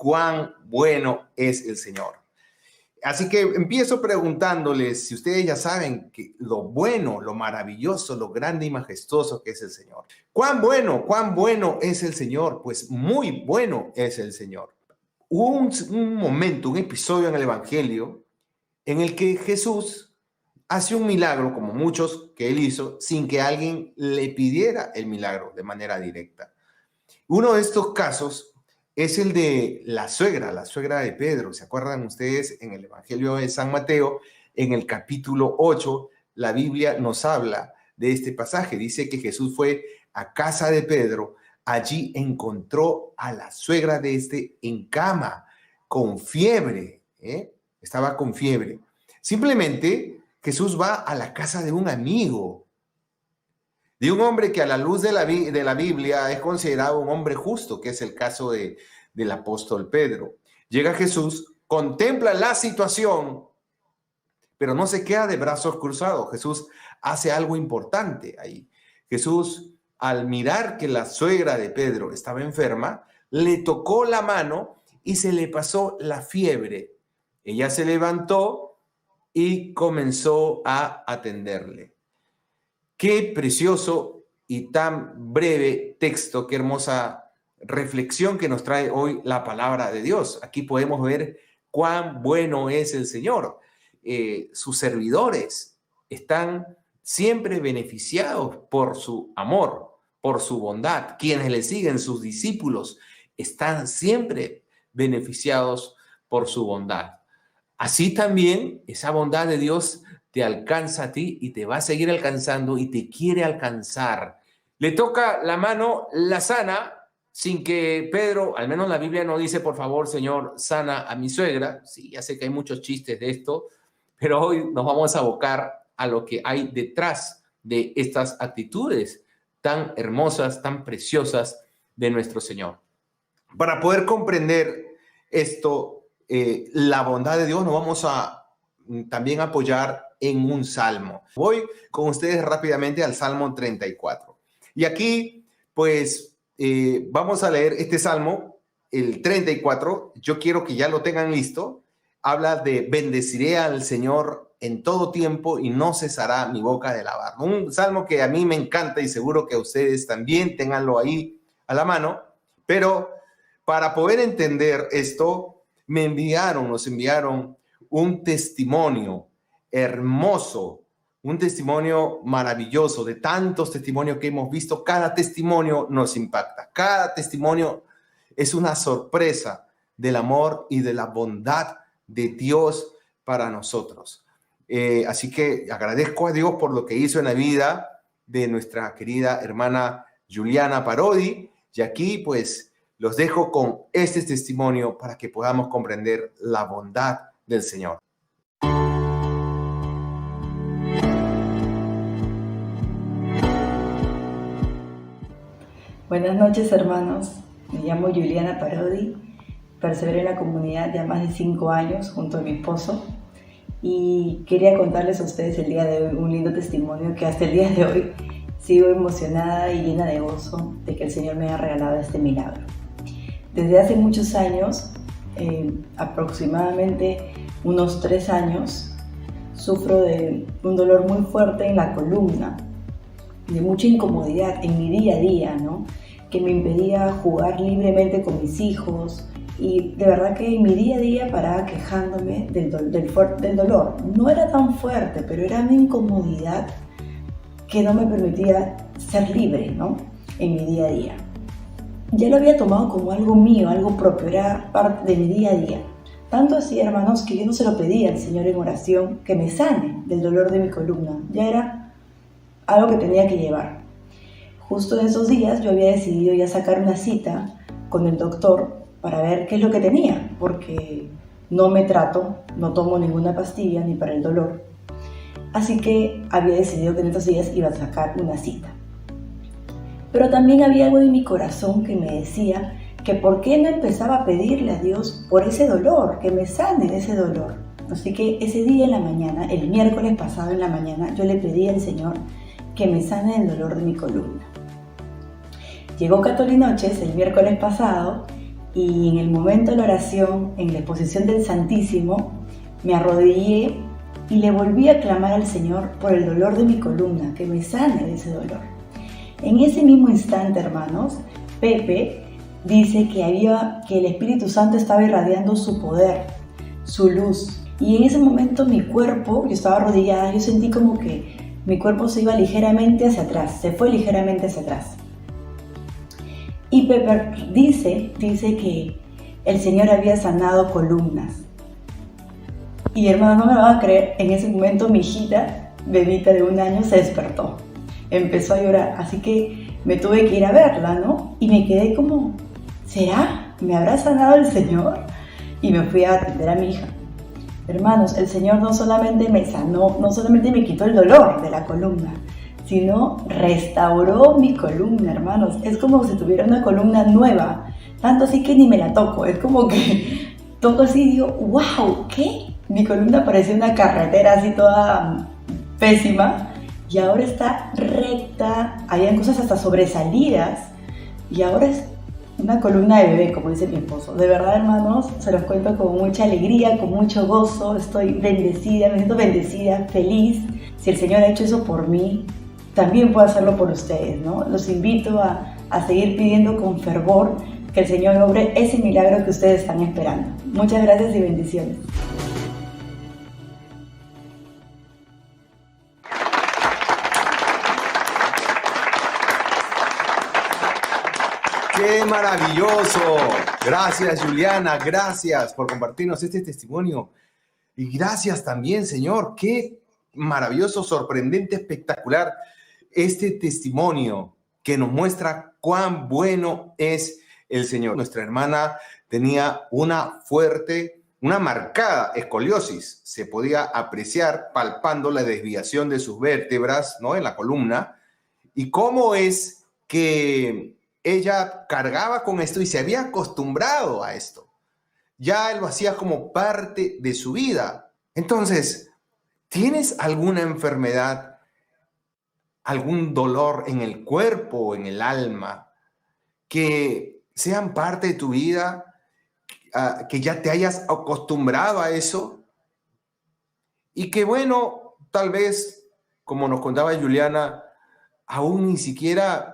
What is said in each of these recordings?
cuán bueno es el Señor. Así que empiezo preguntándoles si ustedes ya saben que lo bueno, lo maravilloso, lo grande y majestuoso que es el Señor. Cuán bueno es el Señor. Pues muy bueno es el Señor. Hubo un momento, un episodio en el Evangelio en el que Jesús hace un milagro, como muchos que él hizo, sin que alguien le pidiera el milagro de manera directa. Uno de estos casos es el de la suegra de Pedro. ¿Se acuerdan ustedes? En el Evangelio de San Mateo, en el capítulo 8, la Biblia nos habla de este pasaje. Dice que Jesús fue a casa de Pedro. Allí encontró a la suegra de este en cama, con fiebre. Estaba con fiebre. Simplemente Jesús va a la casa de un amigo, de un hombre que a la luz de la Biblia es considerado un hombre justo, que es el caso del apóstol Pedro. Llega Jesús, contempla la situación, pero no se queda de brazos cruzados. Jesús hace algo importante ahí. Jesús, al mirar que la suegra de Pedro estaba enferma, le tocó la mano y se le pasó la fiebre. Ella se levantó y comenzó a atenderle. Qué precioso y tan breve texto, qué hermosa reflexión que nos trae hoy la palabra de Dios. Aquí podemos ver cuán bueno es el Señor. Sus servidores están siempre beneficiados por su amor, por su bondad. Quienes le siguen, sus discípulos, están siempre beneficiados por su bondad. Así también esa bondad de Dios te alcanza a ti y te va a seguir alcanzando y te quiere alcanzar. Le toca la mano, la sana, sin que Pedro, al menos la Biblia no dice, por favor, Señor, sana a mi suegra. Sí, ya sé que hay muchos chistes de esto, pero hoy nos vamos a abocar a lo que hay detrás de estas actitudes tan hermosas, tan preciosas de nuestro Señor. Para poder comprender esto, la bondad de Dios, nos vamos a también apoyar en un salmo. Voy con ustedes rápidamente al Salmo 34. Y aquí, pues, vamos a leer este salmo, el 34. Yo quiero que ya lo tengan listo. Habla de bendeciré al Señor en todo tiempo y no cesará mi boca de alabar. Un salmo que a mí me encanta y seguro que a ustedes también, ténganlo ahí a la mano. Pero para poder entender esto, nos enviaron un testimonio hermoso, un testimonio maravilloso. De tantos testimonios que hemos visto, cada testimonio nos impacta. Cada testimonio es una sorpresa del amor y de la bondad de Dios para nosotros. Así que agradezco a Dios por lo que hizo en la vida de nuestra querida hermana Juliana Parodi. Y aquí, pues, los dejo con este testimonio para que podamos comprender la bondad del Señor. Buenas noches, hermanos. Me llamo Juliana Parodi. Persevero en la comunidad ya más de 5 años junto a mi esposo. Y quería contarles a ustedes el día de hoy un lindo testimonio que hasta el día de hoy sigo emocionada y llena de gozo de que el Señor me haya regalado este milagro. Desde hace muchos años, aproximadamente unos 3 años, sufro de un dolor muy fuerte en la columna, de mucha incomodidad en mi día a día, ¿no? Que me impedía jugar libremente con mis hijos y de verdad que en mi día a día paraba quejándome del dolor. No era tan fuerte, pero era una incomodidad que no me permitía ser libre, ¿no? En mi día a día. Ya lo había tomado como algo mío, algo propio, era parte de mi día a día. Tanto así, hermanos, que yo no se lo pedía al Señor en oración que me sane del dolor de mi columna. Ya era algo que tenía que llevar. Justo en esos días yo había decidido ya sacar una cita con el doctor para ver qué es lo que tenía, porque no me trato, no tomo ninguna pastilla ni para el dolor. Así que había decidido que en estos días iba a sacar una cita. Pero también había algo en mi corazón que me decía que por qué no empezaba a pedirle a Dios por ese dolor, que me sane de ese dolor. Así que ese día en la mañana, el miércoles pasado en la mañana, yo le pedí al Señor que me sane el dolor de mi columna. Llegó Catolinoches el miércoles pasado Y en el momento de la oración, en la exposición del Santísimo, me arrodillé y le volví a clamar al Señor por el dolor de mi columna, que me sane de ese dolor. En ese mismo instante, hermanos, Pepe dice que el Espíritu Santo estaba irradiando su poder, su luz. Y en ese momento mi cuerpo, yo estaba arrodillada, yo sentí como que mi cuerpo se iba ligeramente hacia atrás, se fue ligeramente hacia atrás. Y Pepe dice que el Señor había sanado columnas. Y hermano, no me van a creer, en ese momento mi hijita, bebita de 1 año, se despertó. Empezó a llorar, así que me tuve que ir a verla, ¿no? Y me quedé como, ¿será? ¿Me habrá sanado el Señor? Y me fui a atender a mi hija. Hermanos, el Señor no solamente me sanó, no solamente me quitó el dolor de la columna, sino restauró mi columna, hermanos. Es como si tuviera una columna nueva, tanto así que ni me la toco. Es como que toco así y digo, wow, ¿qué? Mi columna parecía una carretera así toda pésima y ahora está recta, habían cosas hasta sobresalidas y ahora es una columna de bebé, como dice mi esposo. De verdad, hermanos, se los cuento con mucha alegría, con mucho gozo. Estoy bendecida, me siento bendecida, feliz. Si el Señor ha hecho eso por mí, también puede hacerlo por ustedes, ¿no? Los invito a seguir pidiendo con fervor que el Señor obre ese milagro que ustedes están esperando. Muchas gracias y bendiciones. ¡Qué maravilloso! Gracias, Juliana, gracias por compartirnos este testimonio. Y gracias también, Señor, qué maravilloso, sorprendente, espectacular este testimonio que nos muestra cuán bueno es el Señor. Nuestra hermana tenía una marcada escoliosis. Se podía apreciar palpando la desviación de sus vértebras, ¿no? En la columna. Y cómo es que ella cargaba con esto y se había acostumbrado a esto. Ya lo hacía como parte de su vida. Entonces, ¿tienes alguna enfermedad, algún dolor en el cuerpo o en el alma que sean parte de tu vida, que ya te hayas acostumbrado a eso? Y que bueno, tal vez, como nos contaba Juliana, aún ni siquiera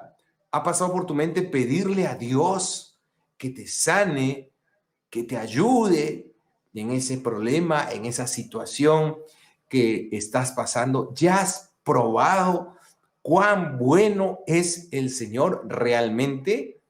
ha pasado por tu mente pedirle a Dios que te sane, que te ayude en ese problema, en esa situación que estás pasando. ¿Ya has probado cuán bueno es el Señor realmente?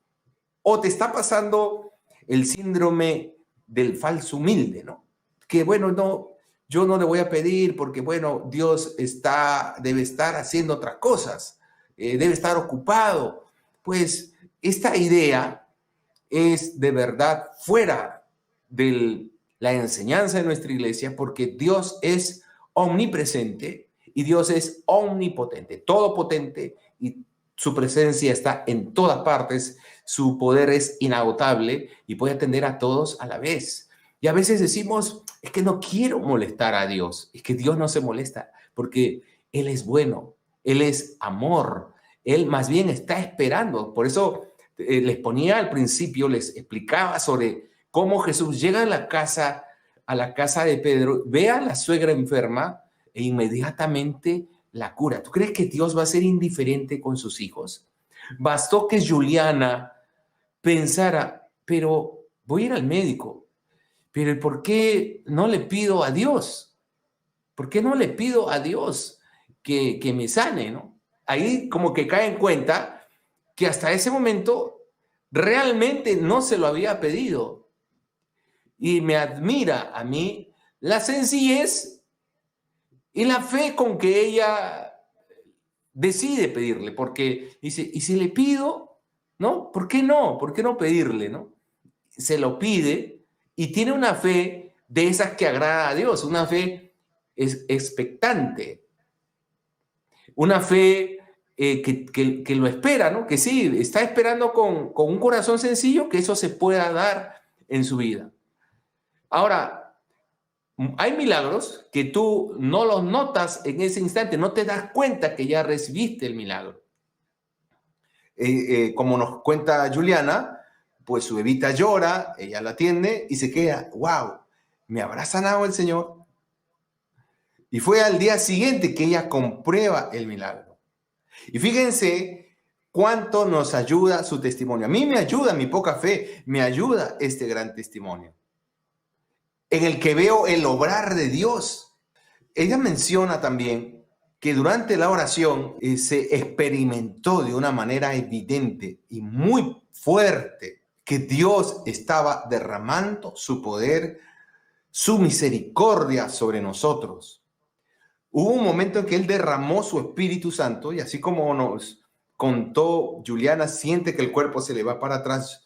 ¿O te está pasando el síndrome del falso humilde, ¿no? Que bueno, no, yo no le voy a pedir porque bueno, Dios debe estar haciendo otras cosas, debe estar ocupado. Pues esta idea es de verdad fuera de la enseñanza de nuestra iglesia, porque Dios es omnipresente y Dios es omnipotente, todopotente, y su presencia está en todas partes, su poder es inagotable y puede atender a todos a la vez. Y a veces decimos, es que no quiero molestar a Dios, es que Dios no se molesta porque Él es bueno, Él es amor, Él más bien está esperando. Por eso les ponía al principio, les explicaba sobre cómo Jesús llega a la casa de Pedro, ve a la suegra enferma e inmediatamente la cura. ¿Tú crees que Dios va a ser indiferente con sus hijos? Bastó que Juliana pensara, pero voy a ir al médico, pero ¿por qué no le pido a Dios? ¿Por qué no le pido a Dios que me sane, no? Ahí como que cae en cuenta que hasta ese momento realmente no se lo había pedido. Y me admira a mí la sencillez y la fe con que ella decide pedirle, porque dice, ¿y si le pido? ¿No? ¿Por qué no? ¿Por qué no pedirle, no? Se lo pide y tiene una fe de esas que agrada a Dios, una fe expectante, una fe que lo espera, ¿no? Que sí, está esperando con un corazón sencillo que eso se pueda dar en su vida. Ahora, hay milagros que tú no los notas en ese instante, no te das cuenta que ya recibiste el milagro. Como nos cuenta Juliana, pues su bebita llora, ella la atiende y se queda, wow, ¿me habrá sanado el Señor? Y fue al día siguiente que ella comprueba el milagro. Y fíjense cuánto nos ayuda su testimonio. A mí me ayuda mi poca fe, me ayuda este gran testimonio, en el que veo el obrar de Dios. Ella menciona también que durante la oración se experimentó de una manera evidente y muy fuerte que Dios estaba derramando su poder, su misericordia sobre nosotros. Hubo un momento en que Él derramó su Espíritu Santo y así como nos contó Juliana, siente que el cuerpo se le va para atrás,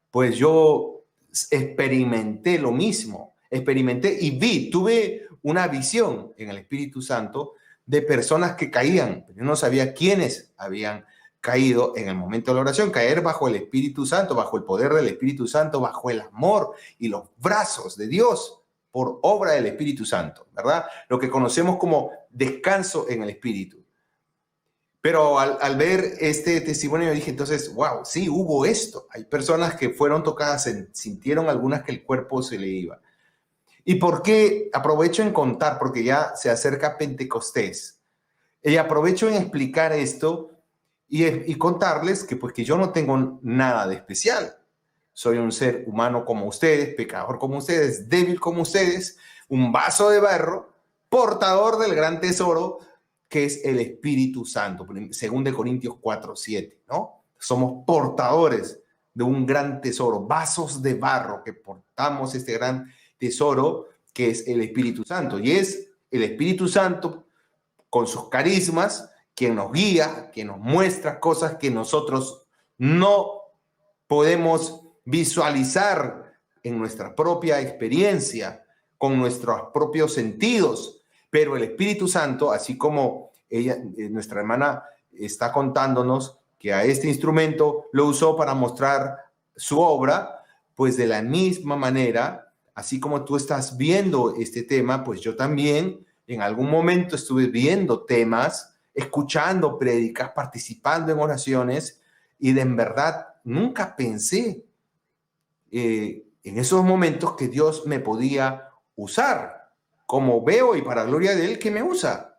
pues yo experimenté lo mismo, experimenté y tuve una visión en el Espíritu Santo de personas que caían, pero yo no sabía quiénes habían caído en el momento de la oración, caer bajo el Espíritu Santo, bajo el poder del Espíritu Santo, bajo el amor y los brazos de Dios por obra del Espíritu Santo, ¿verdad? Lo que conocemos como descanso en el Espíritu. Pero al ver este testimonio dije, entonces, wow, sí, hubo esto. Hay personas que fueron tocadas, sintieron algunas que el cuerpo se le iba. ¿Y por qué? Aprovecho en contar, porque ya se acerca Pentecostés. Y aprovecho en explicar esto y contarles que, pues, que yo no tengo nada de especial. Soy un ser humano como ustedes, pecador como ustedes, débil como ustedes, un vaso de barro, portador del gran tesoro que es el Espíritu Santo, según de Corintios 4:7, ¿no? Somos portadores de un gran tesoro, vasos de barro que portamos este gran tesoro que es el Espíritu Santo. Y es el Espíritu Santo con sus carismas quien nos guía, quien nos muestra cosas que nosotros no podemos visualizar en nuestra propia experiencia, con nuestros propios sentidos. Pero el Espíritu Santo, así como ella, nuestra hermana está contándonos que a este instrumento lo usó para mostrar su obra, pues de la misma manera, así como tú estás viendo este tema, pues yo también en algún momento estuve viendo temas, escuchando prédicas, participando en oraciones y en verdad nunca pensé en esos momentos que Dios me podía usar, como veo y para gloria de Él que me usa.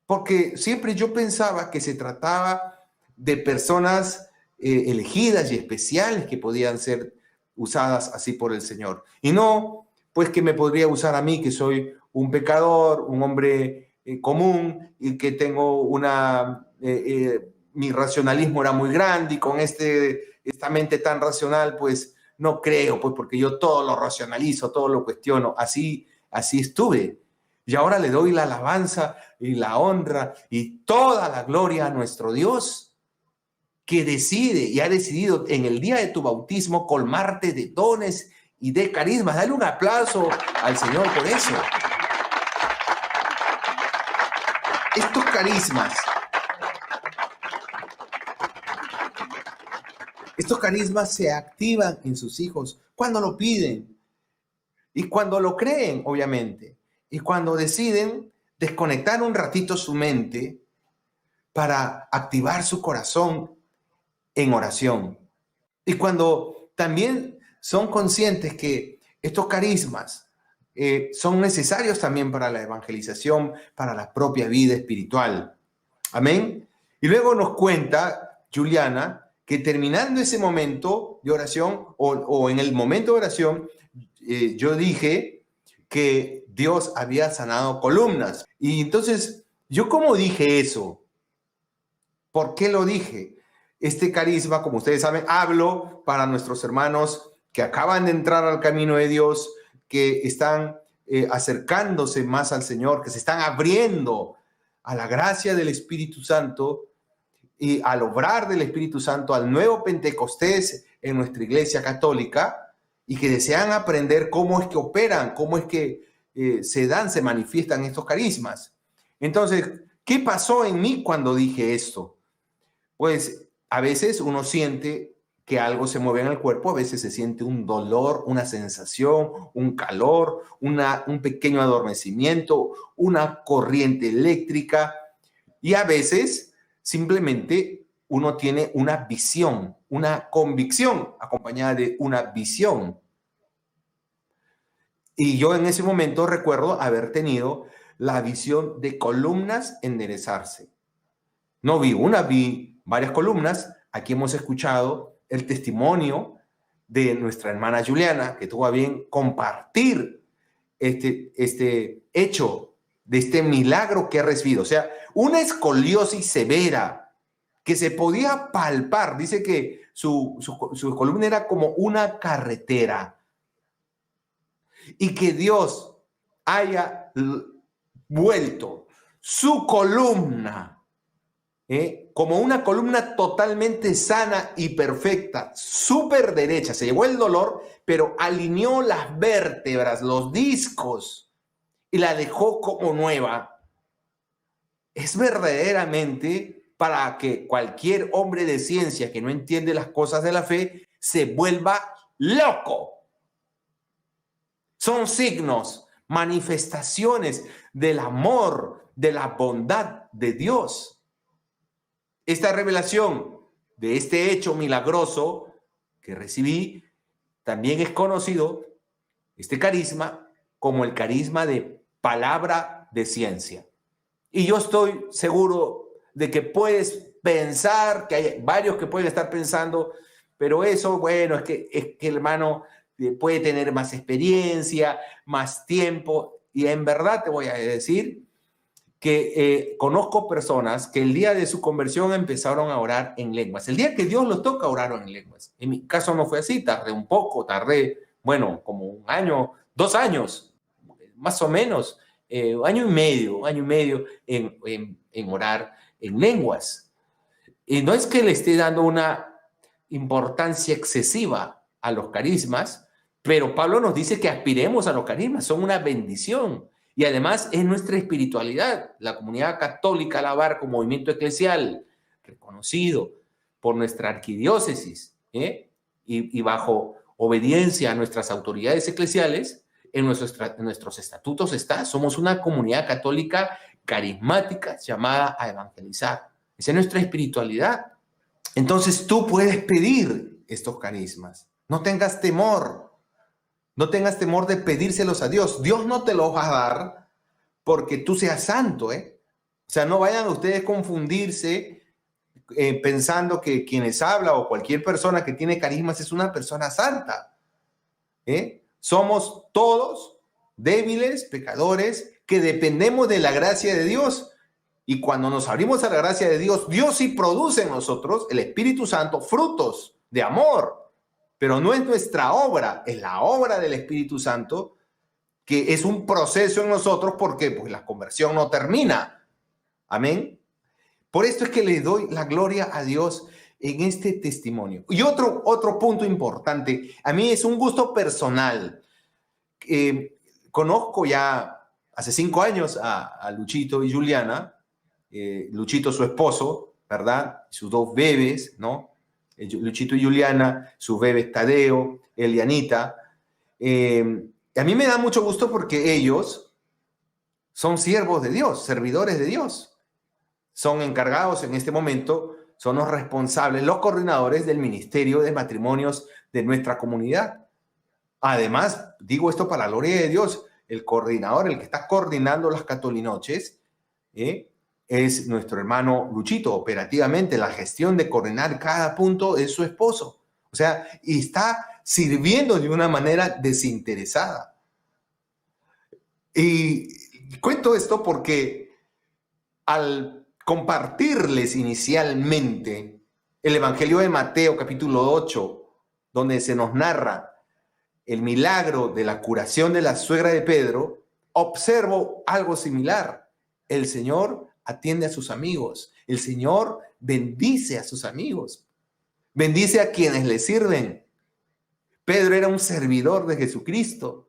Porque siempre yo pensaba que se trataba de personas elegidas y especiales que podían ser usadas así por el Señor. Y no, pues que me podría usar a mí, que soy un pecador, un hombre común y que tengo mi racionalismo era muy grande y con esta mente tan racional, pues no creo, pues porque yo todo lo racionalizo, todo lo cuestiono. Así estuve. Y ahora le doy la alabanza y la honra y toda la gloria a nuestro Dios, que decide y ha decidido en el día de tu bautismo colmarte de dones y de carismas. Dale un aplauso al Señor por eso. Estos carismas se activan en sus hijos cuando lo piden y cuando lo creen, obviamente, y cuando deciden desconectar un ratito su mente para activar su corazón en oración. Y cuando también son conscientes que estos carismas son necesarios también para la evangelización, para la propia vida espiritual. Amén. Y luego nos cuenta Juliana que terminando ese momento de oración o en el momento de oración, yo dije que Dios había sanado columnas. Y entonces, ¿yo cómo dije eso? ¿Por qué lo dije? Este carisma, como ustedes saben, hablo para nuestros hermanos que acaban de entrar al camino de Dios, que están acercándose más al Señor, que se están abriendo a la gracia del Espíritu Santo y al obrar del Espíritu Santo, al nuevo Pentecostés en nuestra iglesia católica, y que desean aprender cómo es que operan, cómo es que se manifiestan estos carismas. Entonces, ¿qué pasó en mí cuando dije esto? Pues a veces uno siente que algo se mueve en el cuerpo, a veces se siente un dolor, una sensación, un calor, un pequeño adormecimiento, una corriente eléctrica, y a veces simplemente uno tiene una visión, una convicción acompañada de una visión. Y yo en ese momento recuerdo haber tenido la visión de columnas enderezarse. No vi una, vi varias columnas. Aquí hemos escuchado el testimonio de nuestra hermana Juliana, que tuvo a bien compartir este hecho, de este milagro que ha recibido. O sea, una escoliosis severa que se podía palpar. Dice que su columna era como una carretera. Y que Dios haya vuelto su columna como una columna totalmente sana y perfecta, súper derecha. Se llevó el dolor, pero alineó las vértebras, los discos, y la dejó como nueva. Es verdaderamente para que cualquier hombre de ciencia que no entiende las cosas de la fe se vuelva loco. Son signos, manifestaciones del amor, de la bondad de Dios. Esta revelación de este hecho milagroso que recibí también es conocido, este carisma, como el carisma de palabra de ciencia. Y yo estoy seguro de que puedes pensar, que hay varios que pueden estar pensando, pero eso, bueno, es que el hermano puede tener más experiencia, más tiempo, y en verdad te voy a decir que conozco personas que el día de su conversión empezaron a orar en lenguas. El día que Dios los toca, oraron en lenguas. En mi caso no fue así, tardé un poco, bueno, como 1 año, 2 años, más o menos, 1 año y medio en orar en lenguas. Y no es que le esté dando una importancia excesiva a los carismas, pero Pablo nos dice que aspiremos a los carismas, son una bendición. Y además es nuestra espiritualidad. La comunidad católica la Barca, un movimiento eclesial reconocido por nuestra arquidiócesis, y bajo obediencia a nuestras autoridades eclesiales, en nuestros estatutos está, somos una comunidad católica carismática llamada a evangelizar. Esa es nuestra espiritualidad. Entonces tú puedes pedir estos carismas. No tengas temor. No tengas temor de pedírselos a Dios. Dios no te los va a dar porque tú seas santo, O sea, no vayan ustedes a confundirse pensando que quienes habla o cualquier persona que tiene carismas es una persona santa. Somos todos débiles, pecadores, que dependemos de la gracia de Dios. Y cuando nos abrimos a la gracia de Dios, Dios sí produce en nosotros, el Espíritu Santo, frutos de amor. Pero no es nuestra obra, es la obra del Espíritu Santo, que es un proceso en nosotros porque pues, la conversión no termina. Amén. Por esto es que le doy la gloria a Dios en este testimonio. Y otro punto importante, a mí es un gusto personal. Conozco ya hace 5 años a Luchito y Juliana, Luchito su esposo, ¿verdad? Sus 2 bebés, ¿no? Luchito y Juliana, sus bebés Tadeo, Elianita. A mí me da mucho gusto porque ellos son siervos de Dios, servidores de Dios. Son encargados en este momento, son los responsables, los coordinadores del ministerio de matrimonios de nuestra comunidad. Además, digo esto para la gloria de Dios, el coordinador, el que está coordinando las Catolinoches, es nuestro hermano Luchito. Operativamente, la gestión de coordinar cada punto es su esposo. O sea, y está sirviendo de una manera desinteresada. Y cuento esto porque al compartirles inicialmente el Evangelio de Mateo, capítulo 8, donde se nos narra el milagro de la curación de la suegra de Pedro, observo algo similar. El Señor atiende a sus amigos. El Señor bendice a sus amigos. Bendice a quienes le sirven. Pedro era un servidor de Jesucristo.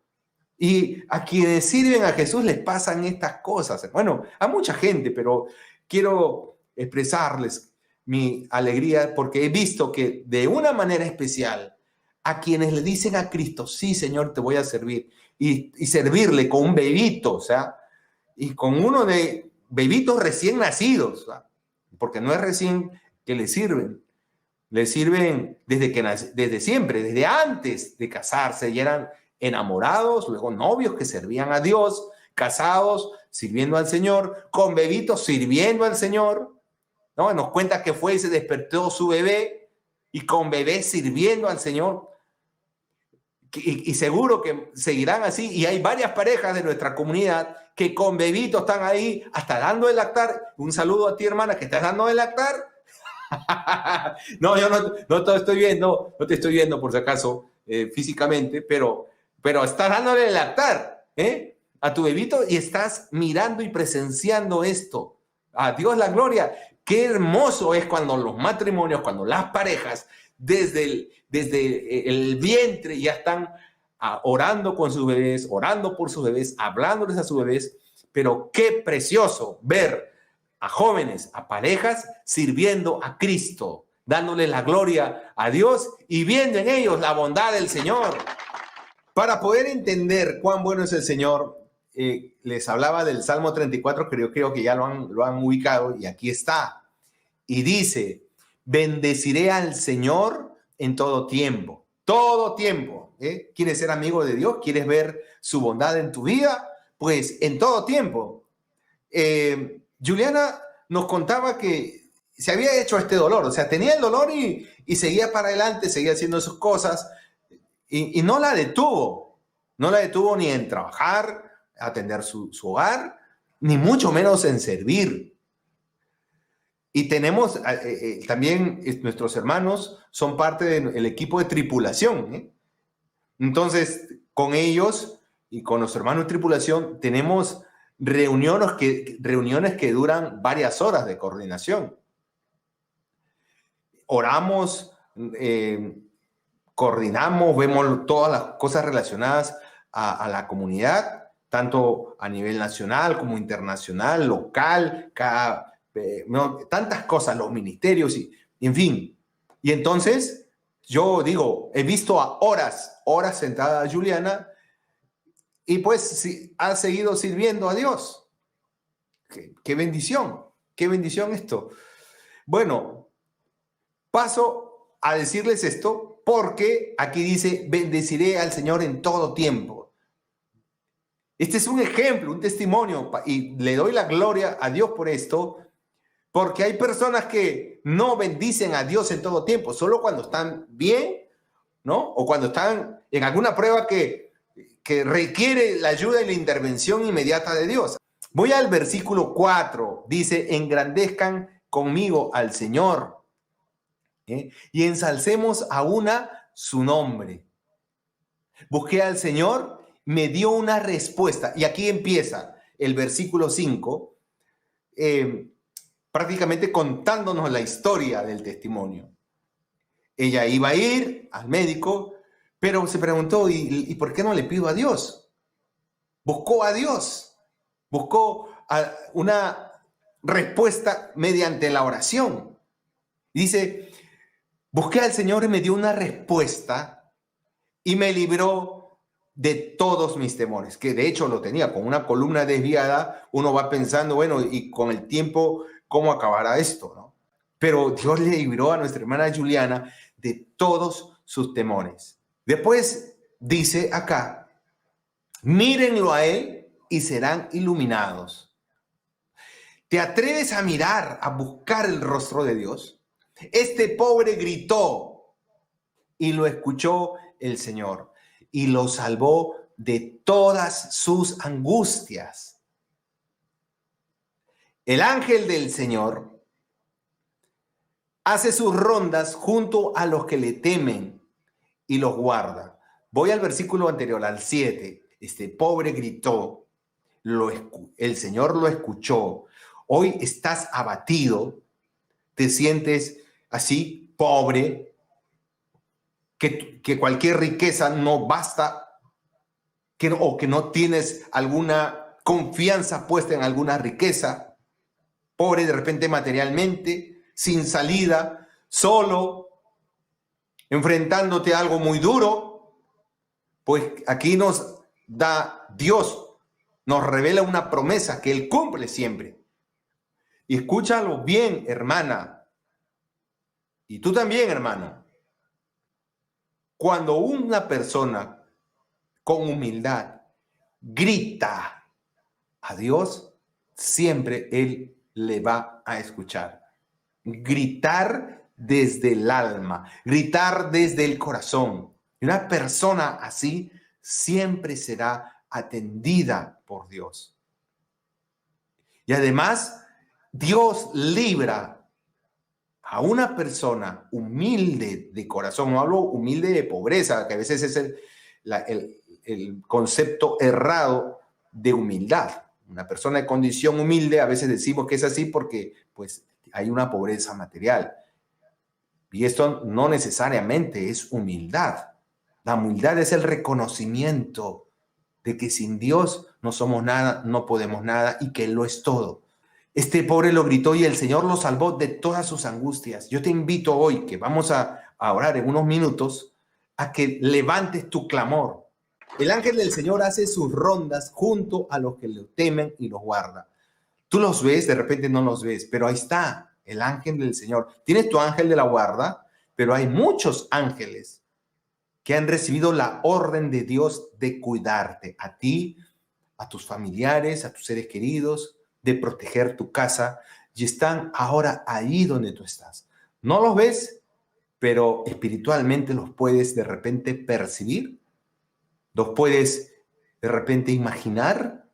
Y a quienes sirven a Jesús les pasan estas cosas. Bueno, a mucha gente, pero quiero expresarles mi alegría porque he visto que de una manera especial a quienes le dicen a Cristo, sí, Señor, te voy a servir. Y servirle con un bebito, o sea, y con uno de bebitos recién nacidos, ¿verdad? Porque no es recién que le sirven. Le sirven desde siempre, desde antes de casarse, y eran enamorados, luego novios que servían a Dios, casados sirviendo al Señor, con bebitos sirviendo al Señor, ¿no? Nos cuenta que fue y se despertó su bebé, y con bebé sirviendo al Señor. Y seguro que seguirán así, y hay varias parejas de nuestra comunidad que con bebitos están ahí hasta dando de lactar. Un saludo a ti, hermana, que estás dando de lactar. No, yo no te estoy viendo, no te estoy viendo por si acaso físicamente, pero estás dándole de lactar a tu bebito y estás mirando y presenciando esto. A Dios la gloria. Qué hermoso es cuando los matrimonios, cuando las parejas desde el vientre ya están orando con sus bebés, orando por sus bebés, hablándoles a sus bebés, pero qué precioso ver a jóvenes, a parejas sirviendo a Cristo, dándole la gloria a Dios y viendo en ellos la bondad del Señor. Para poder entender cuán bueno es el Señor, les hablaba del Salmo 34, que yo creo que ya lo han ubicado, y aquí está. Y dice: bendeciré al Señor en todo tiempo. Todo tiempo. ¿Quieres ser amigo de Dios? ¿Quieres ver su bondad en tu vida? Pues en todo tiempo. Juliana nos contaba que se había hecho este dolor, o sea, tenía el dolor y seguía para adelante, seguía haciendo sus cosas y no la detuvo ni en trabajar, atender su hogar, ni mucho menos en servir. Y tenemos también nuestros hermanos son parte del equipo de tripulación. Entonces, con ellos y con los hermanos de tripulación tenemos reuniones que duran varias horas de coordinación. Oramos, coordinamos, vemos todas las cosas relacionadas a la comunidad, tanto a nivel nacional como internacional, local, tantas cosas, los ministerios, y en fin. Y entonces, yo digo, he visto a horas sentada a Juliana, y pues sí, ha seguido sirviendo a Dios. Qué bendición esto. Bueno, paso a decirles esto porque aquí dice: bendeciré al Señor en todo tiempo. Este es un ejemplo, un testimonio, y le doy la gloria a Dios por esto, porque hay personas que no bendicen a Dios en todo tiempo, solo cuando están bien, ¿no? O cuando están en alguna prueba que requiere la ayuda y la intervención inmediata de Dios. Voy al versículo 4, dice: engrandezcan conmigo al Señor, y ensalcemos a una su nombre. Busqué al Señor, me dio una respuesta. Y aquí empieza el versículo 5, prácticamente contándonos la historia del testimonio. Ella iba a ir al médico, pero se preguntó: ¿y por qué no le pido a Dios? Buscó a Dios, buscó una respuesta mediante la oración. Dice: busqué al Señor y me dio una respuesta y me libró de todos mis temores, que de hecho lo tenía. Con una columna desviada, uno va pensando, bueno, y con el tiempo, ¿cómo acabará esto, no? Pero Dios le libró a nuestra hermana Juliana de todos sus temores. Después dice acá: mírenlo a él y serán iluminados. ¿Te atreves a mirar, a buscar el rostro de Dios? Este pobre gritó y lo escuchó el Señor y lo salvó de todas sus angustias. El ángel del Señor hace sus rondas junto a los que le temen y los guarda. Voy al versículo anterior, al 7. Este pobre gritó, el Señor lo escuchó. Hoy estás abatido, te sientes así, pobre, que cualquier riqueza no basta, o que no tienes alguna confianza puesta en alguna riqueza, pobre de repente materialmente, sin salida, solo, enfrentándote a algo muy duro. Pues aquí nos da Dios, nos revela una promesa que Él cumple siempre. Y escúchalo bien, hermana. y tú también, hermano, cuando una persona con humildad grita a Dios, siempre Él le va a escuchar. Gritar desde el alma, gritar desde el corazón. Y una persona así siempre será atendida por Dios. Y además, Dios libra a una persona humilde de corazón. No hablo humilde de pobreza, que a veces es el concepto errado de humildad. Una persona de condición humilde, a veces decimos que es así porque pues hay una pobreza material. Y esto no necesariamente es humildad. La humildad es el reconocimiento de que sin Dios no somos nada, no podemos nada y que Él lo es todo. Este pobre lo gritó y el Señor lo salvó de todas sus angustias. Yo te invito hoy, que vamos a orar en unos minutos, a que levantes tu clamor. El ángel del Señor hace sus rondas junto a los que lo temen y los guarda. Tú los ves, de repente no los ves, pero ahí está el ángel del Señor. Tienes tu ángel de la guarda, pero hay muchos ángeles que han recibido la orden de Dios de cuidarte a ti, a tus familiares, a tus seres queridos, de proteger tu casa, y están ahora ahí donde tú estás. No los ves, pero espiritualmente los puedes de repente percibir, los puedes de repente imaginar.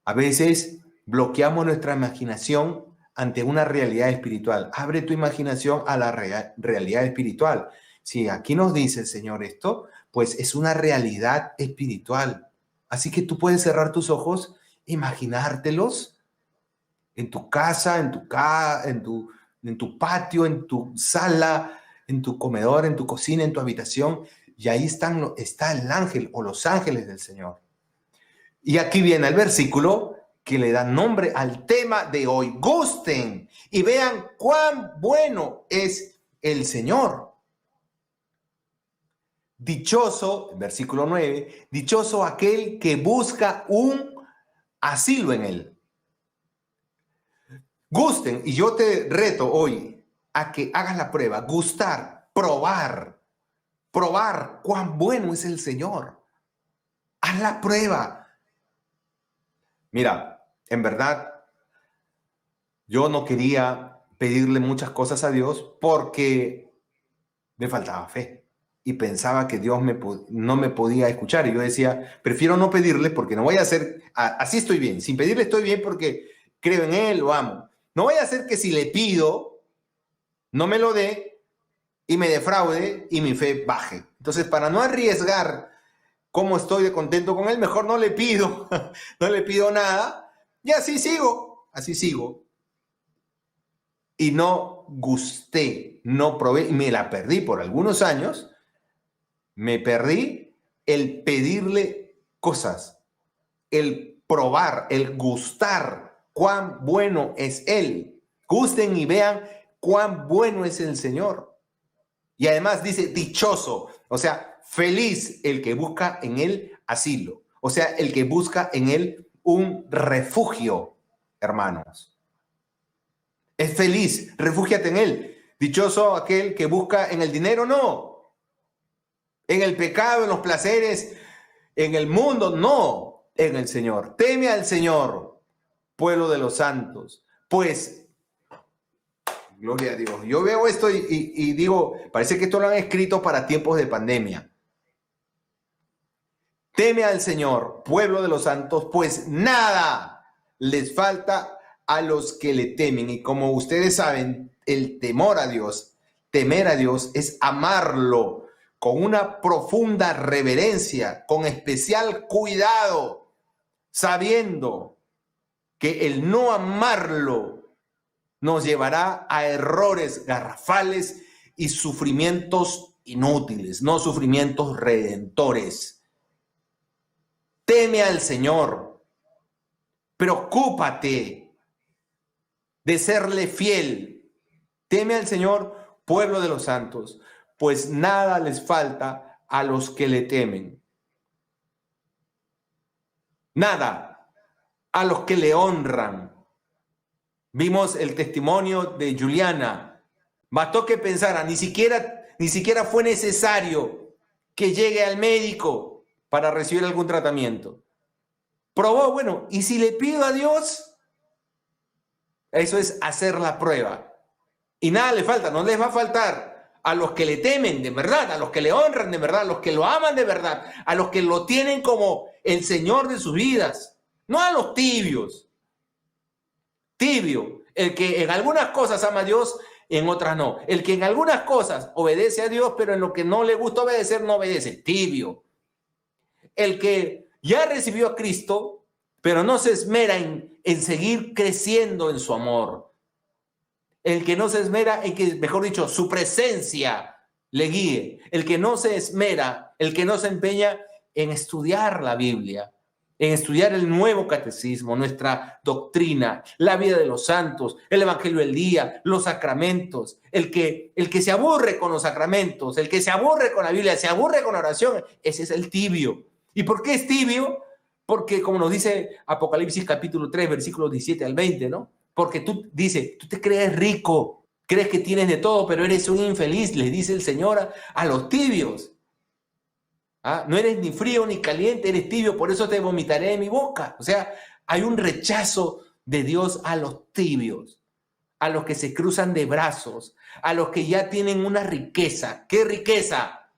A veces bloqueamos nuestra imaginación ante una realidad espiritual. Abre tu imaginación a la realidad espiritual. Si aquí nos dice el Señor esto, pues es una realidad espiritual. Así que tú puedes cerrar tus ojos, imaginártelos en tu casa, en tu patio, en tu sala, en tu comedor, en tu cocina, en tu habitación. Y ahí está el ángel o los ángeles del Señor. Y aquí viene el versículo que le da nombre al tema de hoy. Gusten y vean cuán bueno es el Señor. Dichoso, versículo 9, dichoso aquel que busca un asilo en él. Gusten, y yo te reto hoy a que hagas la prueba, gustar, probar cuán bueno es el Señor. Haz la prueba. Mira, en verdad, yo no quería pedirle muchas cosas a Dios porque me faltaba fe y pensaba que Dios no me podía escuchar. Y yo decía, prefiero no pedirle porque no voy a hacer, así estoy bien. Sin pedirle estoy bien porque creo en Él, lo amo. No voy a hacer que si le pido, no me lo dé y me defraude y mi fe baje. Entonces, para no arriesgar cómo estoy de contento con Él, mejor no le pido, no le pido nada. Y así sigo. Y no gusté, no probé, y me la perdí por algunos años. Me perdí el pedirle cosas, el probar, el gustar cuán bueno es Él. Gusten y vean cuán bueno es el Señor. Y además dice dichoso, o sea, feliz el que busca en Él asilo. O sea, el que busca en Él un refugio, hermanos. Es feliz, refúgiate en Él. Dichoso aquel que busca en el dinero, no. En el pecado, en los placeres, en el mundo, no. En el Señor. Teme al Señor, pueblo de los santos. Pues, gloria a Dios. Yo veo esto y digo, parece que esto lo han escrito para tiempos de pandemia. Teme al Señor, pueblo de los santos, pues nada les falta a los que le temen. Y como ustedes saben, el temor a Dios, temer a Dios es amarlo con una profunda reverencia, con especial cuidado, sabiendo que el no amarlo nos llevará a errores garrafales y sufrimientos inútiles, no sufrimientos redentores. Teme al Señor, preocúpate de serle fiel. Teme al Señor, pueblo de los santos, pues nada les falta a los que le temen. Nada a los que le honran. Vimos el testimonio de Juliana. Bastó que pensara, ni siquiera fue necesario que llegue al médico para recibir algún tratamiento. Probó, bueno, ¿y si le pido a Dios? Eso es hacer la prueba. Y nada le falta, no les va a faltar a los que le temen de verdad, a los que le honran de verdad, a los que lo aman de verdad, a los que lo tienen como el Señor de sus vidas, no a los tibios. Tibio, el que en algunas cosas ama a Dios, en otras no. El que en algunas cosas obedece a Dios, pero en lo que no le gusta obedecer, no obedece. Tibio. El que ya recibió a Cristo, pero no se esmera en seguir creciendo en su amor. El que no se esmera en que, mejor dicho, su presencia le guíe. El que no se esmera, el que no se empeña en estudiar la Biblia, en estudiar el nuevo catecismo, nuestra doctrina, la vida de los santos, el evangelio del día, los sacramentos. El que se aburre con los sacramentos, el que se aburre con la Biblia, se aburre con la oración, ese es el tibio. ¿Y por qué es tibio? Porque, como nos dice Apocalipsis capítulo 3, versículos 17 al 20, ¿no? Porque tú te crees rico, crees que tienes de todo, pero eres un infeliz, les dice el Señor a los tibios. ¿Ah? No eres ni frío ni caliente, eres tibio, por eso te vomitaré de mi boca. O sea, hay un rechazo de Dios a los tibios, a los que se cruzan de brazos, a los que ya tienen una riqueza. ¿Qué riqueza?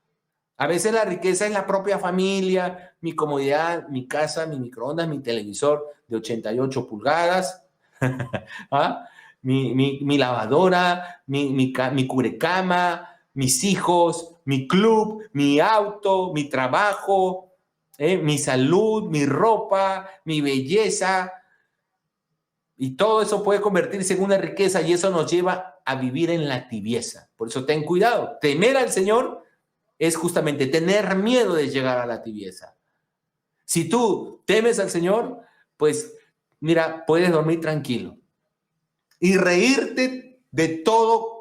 A veces la riqueza es la propia familia, mi comodidad, mi casa, mi microondas, mi televisor de 88 pulgadas, ¿ah? mi lavadora, mi cubrecama, mis hijos, mi club, mi auto, mi trabajo, mi salud, mi ropa, mi belleza. Y todo eso puede convertirse en una riqueza y eso nos lleva a vivir en la tibieza. Por eso ten cuidado. Temer al Señor es justamente tener miedo de llegar a la tibieza. Si tú temes al Señor, pues mira, puedes dormir tranquilo y reírte de todo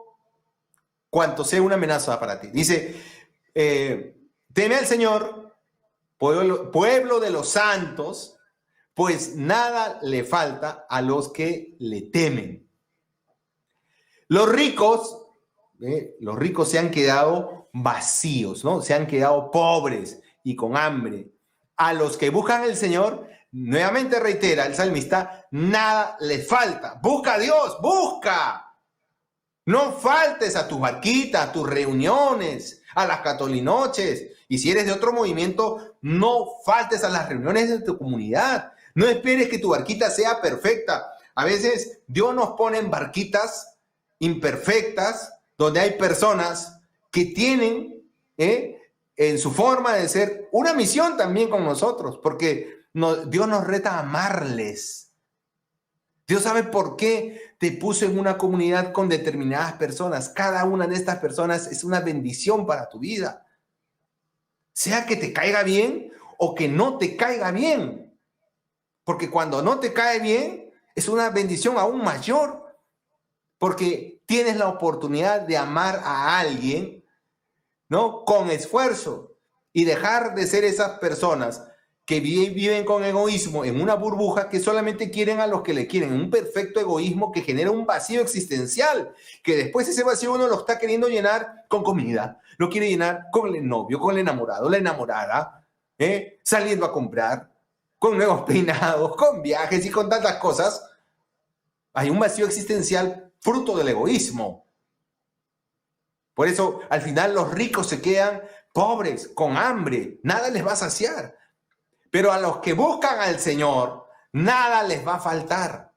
cuanto sea una amenaza para ti. Dice, teme al Señor, pueblo de los santos, pues nada le falta a los que le temen. Los ricos se han quedado vacíos, ¿no? Se han quedado pobres y con hambre. A los que buscan al Señor, nuevamente reitera el salmista, nada les falta. Busca a Dios, busca. No faltes a tus barquitas, a tus reuniones, a las catolinoches. Y si eres de otro movimiento, no faltes a las reuniones de tu comunidad. No esperes que tu barquita sea perfecta. A veces Dios nos pone en barquitas imperfectas, donde hay personas que tienen en su forma de ser una misión también con nosotros, porque Dios nos reta a amarles. Dios sabe por qué te puso en una comunidad con determinadas personas. Cada una de estas personas es una bendición para tu vida. Sea que te caiga bien o que no te caiga bien. Porque cuando no te cae bien, es una bendición aún mayor. Porque tienes la oportunidad de amar a alguien, ¿no? Con esfuerzo y dejar de ser esas personas que viven con egoísmo en una burbuja que solamente quieren a los que le quieren, un perfecto egoísmo que genera un vacío existencial, que después ese vacío uno lo está queriendo llenar con comida, lo quiere llenar con el novio, con el enamorado, la enamorada, saliendo a comprar, con nuevos peinados, con viajes y con tantas cosas. Hay un vacío existencial fruto del egoísmo. Por eso, al final, los ricos se quedan pobres, con hambre, nada les va a saciar. Pero a los que buscan al Señor, nada les va a faltar.